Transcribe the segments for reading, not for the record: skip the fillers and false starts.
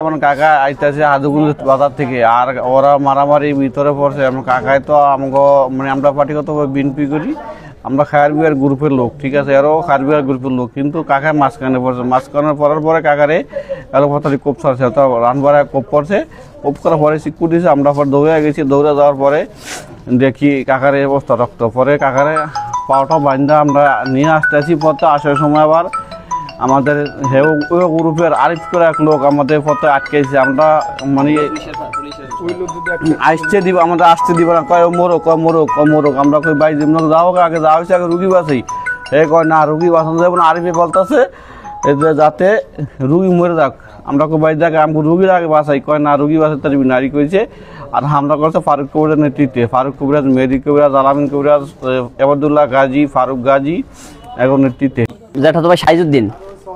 এখন কাকা আইতেছে হাদুগুল বাজার থেকে, আর ওরা মারামারি ভিতরে পড়ছে। কাকায় তো আমাকে মানে আমরা পার্টিগত বিএনপি করি, আমরা খায়ার বিহার গ্রুপের লোক, ঠিক আছে, এরও খায়ার বিহার গ্রুপের লোক, কিন্তু কাকায় মাঝখানে পড়ছে। মাঝখানে পড়ার পরে কাকারে এলোপাতারি কোপ ছাড়ছে, তো রানবাড়ায় কোপ পড়ছে। কোপ করার পরে শিক্ষু দিয়েছে, আমরা পরে দৌড়ে গেছি। দৌড়ে যাওয়ার পরে দেখি কাকারে অবস্থা রক্ত। পরে কাকারে পাওয়াটা বান্ধা আমরা নিয়ে আসতেছি। পথে আসার সময় আবার আমাদের হেও গ্রুপের আরিফ করে এক লোক আমাদের পথে আটকেছে। আমরা মানে আসতে দিব, আমাদের আসতে দিব না, কয় মোরক, কয় মোরক, কয় মোরক। আমরা কই বাইশ দিন যাও, আগে যাওয়া হয়েছে, আগে রুগী বাঁচাই। হে কয় না, রুগী বাঁচানো যাবে না। আরিফে বলতেছে যাতে রুগী মরে যাক। আমরা কই বাইশ দেখে আমি রুগীর আগে বাঁচাই, কয় না, রুগী বাঁচাতে তার নারী কইছে। আর হামলা করছে ফারুক কবিরাজ নেতৃত্বে। ফারুক কবিরাজ, মেহেদি কবিরাজ, আলামিন কবিরাজ, এবাদুল্লাহ গাজী, ফারুক গাজী এখন নেতৃত্বে। যেটা তো ভাই সাইজুদ্দিন,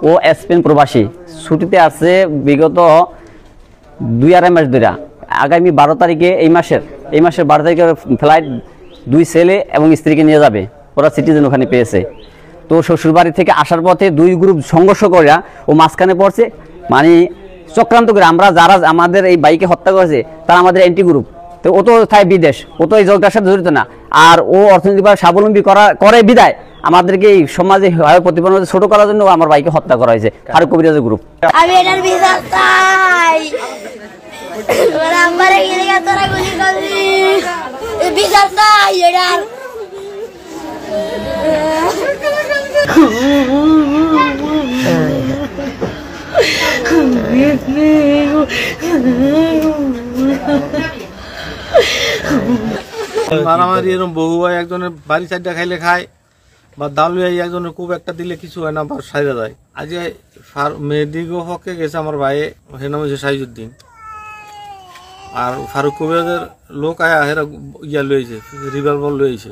ও স্পেন প্রবাসী, ছুটিতে আছে বিগত 2-2.5 মাস ধরে। আগামী 12 তারিখে এই মাসের 12 তারিখে ফ্লাইট 2 ছেলে এবং স্ত্রীকে নিয়ে যাবে। ওরা সিটিজেন ওখানে পেয়েছে। তো শ্বশুরবাড়ি থেকে আসার পথে 2 গ্রুপ সংঘর্ষ করে ও মাঝখানে পড়ছে, মানে চক্রান্ত করে। আমরা যারা আমাদের এই বাইকে হত্যা করেছে তারা আমাদের অ্যান্টি গ্রুপ। তো ও তো তাই বিদেশ, ও তো এই জগটার সাথে জড়িত না। আর ও অর্থনৈতিকভাবে স্বাবলম্বী করে বিদায় আমাদেরকে এই সমাজে প্রতিপন্ন ছোট করার জন্য আমার বাইকে হত্যা করা হয়েছে। ফারুক কবিরাজের গ্রুপ। আমি এটার বিচার চাই। ওরা আমারে গিয়ে তোরা গুলি করলি, বিচার চাই এটার। মারামারি এরকম বহু হয়, একজনের বাড়ি সাইডটা খাইলে খায় বা দালু একজনের খুব একটা দিলে কিছু হয় না, বা সাইডে যায়। আজকে মেহেদিগো হকে গেছে আমার ভাই, সে নাম হচ্ছে সাইজুদ্দিন। আর ফারুক কবিরাজের লোক আয়া হেরা ইয়া লইছে, রিভলভার লইছে।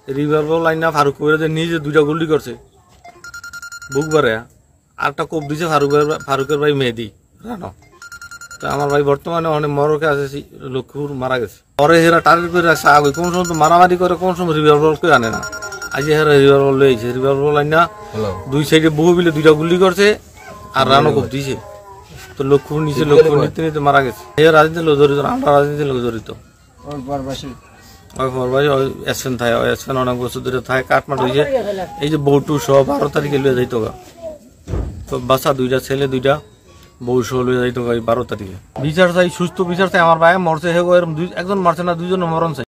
রিভলভার লাইন না ফারুক কবিরাজের নিজে 2টা গুলি করছে বুকবারে, আরটা কোপ দিছে ফারুকের ভাই মেহেদি রানো। তো আমার ভাই বর্তমানে অনেক মরকে আছে, লক্ষ্মীপুর মারা গেছে। পরে হেরা টার্গেট করে রাখছে আগে, কোন সময় তো মারামারি করে, কোন সময় রিভলভার করে আনে না। আজ হেরা রিভলভার লইছে, রিভলভার লাইন না 2 সাইডে বহু বিলে 2টা গুলি করছে আর রানো কোপ দিছে। তো লক্ষ্মীপুর নিচে, লক্ষ্মীপুর নিতে নিতে মারা গেছে। এই রাজনীতির লোক জড়িত, আমরা রাজনীতির লোক জড়িত। এসফেন থাকে, এসফেন অনেক বছর ধরে থাকে, কাটমাট হয়েছে। এই যে বউটু সহ 12 তারিখে লিয়ে যাইতো গা, তো বাচ্চা 2টা ছেলে 2টা বউ সহ লিয়ে যাইতো গা 12 তারিখে। বিচার চাই, সুস্থ বিচার চাই। আমার ভাই মরছে, একজন মারছে না, 2জনের মরণ চাই।